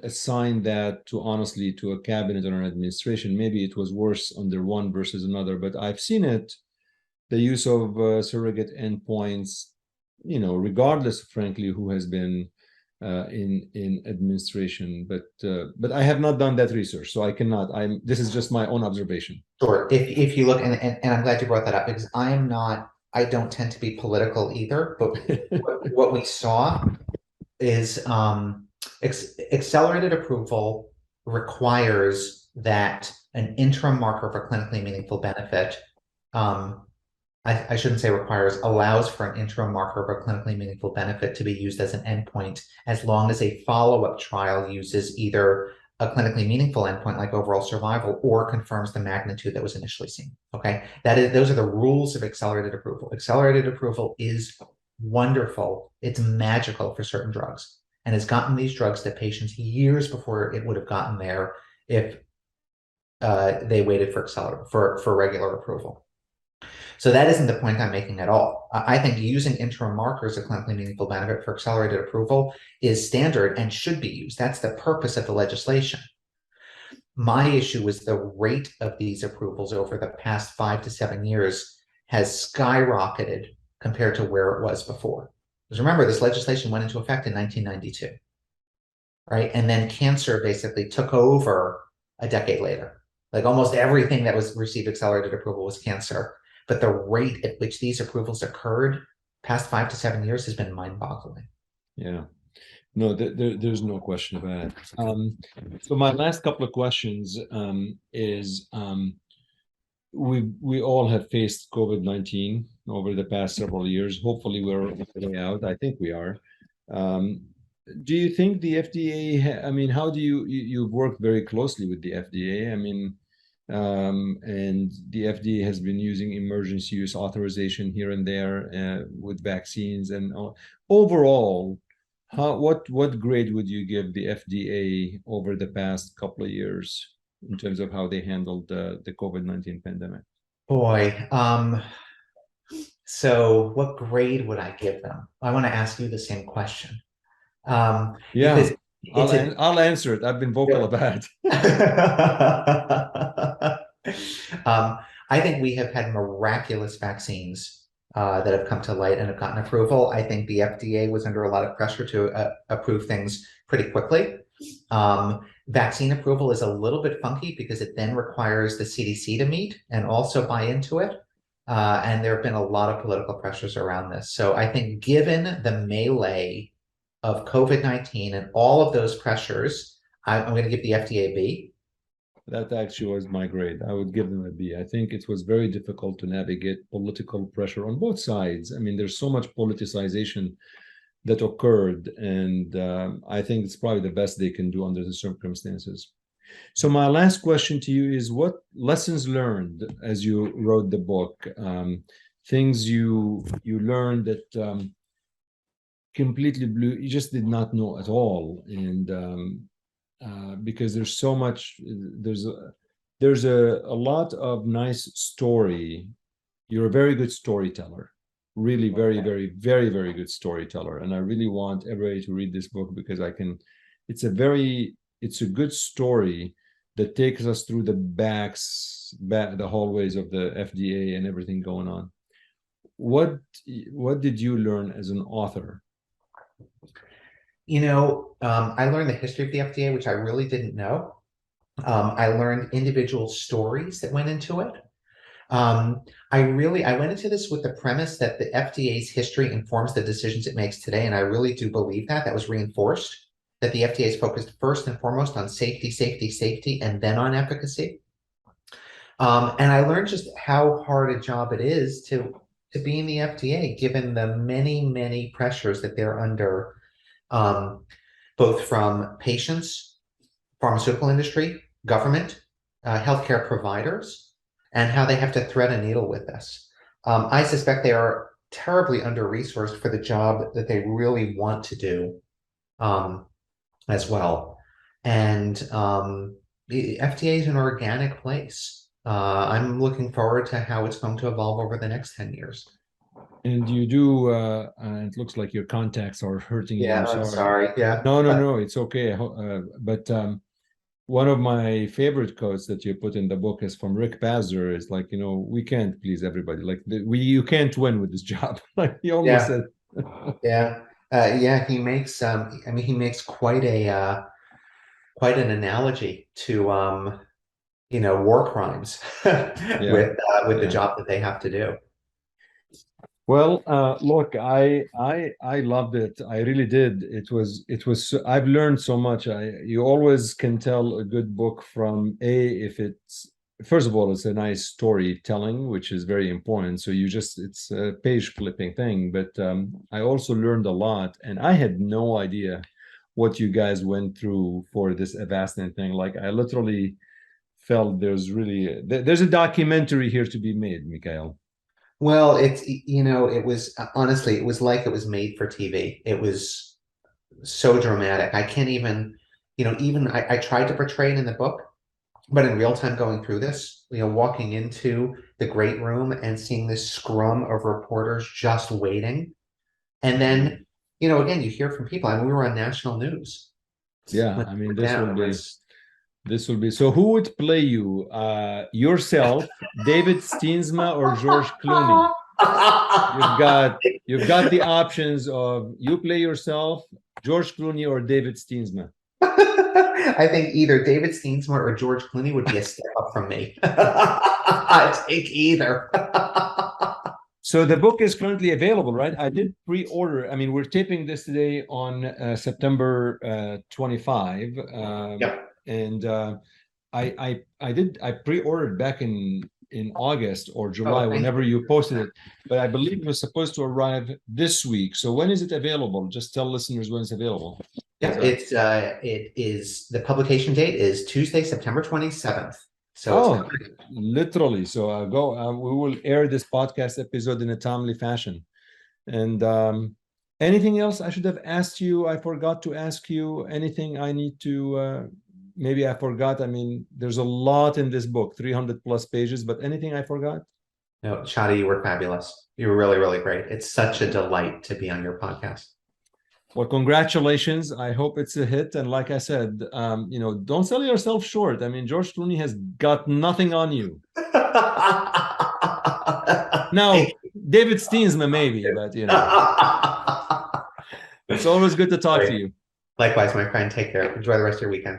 assign that to, honestly, to a cabinet or an administration. Maybe it was worse under one versus another, but I've seen it, the use of surrogate endpoints, regardless, frankly, who has been in administration. But I have not done that research, so I cannot. This is just my own observation. Sure. If you look, and I'm glad you brought that up, because I don't tend to be political either, but what we saw is accelerated approval requires that an interim marker for clinically meaningful benefit, I shouldn't say requires, allows for an interim marker for clinically meaningful benefit to be used as an endpoint, as long as a follow-up trial uses either a clinically meaningful endpoint like overall survival or confirms the magnitude that was initially seen. Okay, those are the rules of accelerated approval. Accelerated approval is wonderful. It's magical for certain drugs, and it's gotten these drugs to patients years before it would have gotten there if they waited for regular approval. So that isn't the point I'm making at all. I think using interim markers of clinically meaningful benefit for accelerated approval is standard and should be used. That's the purpose of the legislation. My issue is the rate of these approvals over the past 5 to 7 years has skyrocketed compared to where it was before. Because remember, this legislation went into effect in 1992, right? And then cancer basically took over a decade later. Like almost everything that was received accelerated approval was cancer. But the rate at which these approvals occurred past 5 to 7 years has been mind-boggling. Yeah, no, there's no question about it. So my last couple of questions is we all have faced COVID-19 over the past several years. Hopefully, we're on the way out. I think we are. Do you think the FDA? I mean, how do you've worked very closely with the FDA? I mean. And the FDA has been using emergency use authorization here and there with vaccines. And overall, what grade would you give the FDA over the past couple of years in terms of how they handled the COVID-19 pandemic? Boy, so what grade would I give them? I want to ask you the same question. Yeah, I'll answer it. I've been vocal about it. I think we have had miraculous vaccines that have come to light and have gotten approval. I think the FDA was under a lot of pressure to approve things pretty quickly. Vaccine approval is a little bit funky because it then requires the CDC to meet and also buy into it. And there have been a lot of political pressures around this. So I think given the melee of COVID-19 and all of those pressures, I'm going to give the FDA a B. That actually was my grade. I would give them a B. I think it was very difficult to navigate political pressure on both sides. I mean, there's so much politicization that occurred, and I think it's probably the best they can do under the circumstances. So my last question to you is, what lessons learned as you wrote the book, things you learned that completely you just did not know at all, and because there's so much, there's a lot of nice story. You're a very good storyteller, really very, very, very, very good storyteller, and I really want everybody to read this book because it's a good story that takes us through the hallways of the FDA and everything going on. What did you learn as an author? I learned the history of the FDA, which I really didn't know. I learned individual stories that went into it. I went into this with the premise that the FDA's history informs the decisions it makes today, and I really do believe that. That was reinforced, that the FDA is focused first and foremost on safety, safety, safety, and then on efficacy. And I learned just how hard a job it is to to be in the FDA, given the many pressures that they're under, um, both from patients, pharmaceutical industry, government, healthcare providers, and how they have to thread a needle with this. I suspect they are terribly under-resourced for the job that they really want to do, as well. And the FDA is an organic place. I'm looking forward to how it's going to evolve over the next 10 years. And you do, it looks like your contacts are hurting you. Yeah, I'm I'm sorry. sorry. Yeah. No, it's okay. But one of my favorite quotes that you put in the book is from Rick Bazer. Is like, we can't please everybody. Like you can't win with this job. Like he almost Yeah. said. Yeah. Yeah, he makes I mean he makes quite an analogy to war crimes Yeah, with the yeah. job that they have to do. Well, look, I loved it. I really did. I've learned so much. You always can tell a good book from if it's first of all, it's a nice storytelling, which is very important. So it's a page flipping thing. But I also learned a lot, and I had no idea what you guys went through for this Avastin thing. Like I literally felt there's a documentary here to be made, Mikhail. Well, it was honestly, it was like it was made for TV. It was so dramatic. I can't even, even I tried to portray it in the book, but in real time going through this, walking into the great room and seeing this scrum of reporters just waiting. And then, again, you hear from people. I mean, we were on national news Yeah, when I it mean, went down. It was this will be so who would play you? Yourself, David Steensma, or George Clooney? You've got the options of you play yourself, George Clooney, or David Steensma. I think either David Steensma or George Clooney would be a step up from me. I'd take either. So the book is currently available, right? I did pre-order. I mean, we're taping this today on September 25, Yep. and I pre-ordered back in August or July, Oh, thank whenever you. you posted it. But I believe it was supposed to arrive this week. So when is it available? Just tell listeners when it's available. Yeah, it is the publication date is Tuesday, September 27th. So it's Oh, literally. So we will air this podcast episode in a timely fashion. And anything else I should have asked you? I forgot to ask you anything I need to, maybe I forgot. I mean, there's a lot in this book, 300 plus pages, but anything I forgot? no, Shadi, you were fabulous. You were really, really great. It's such a delight to be on your podcast. Well, congratulations. I hope it's a hit. And like I said, don't sell yourself short. I mean, George Clooney has got nothing on you. Now, David Steensma, maybe, but it's always good to talk to you. Likewise, my friend. Take care. Enjoy the rest of your weekend.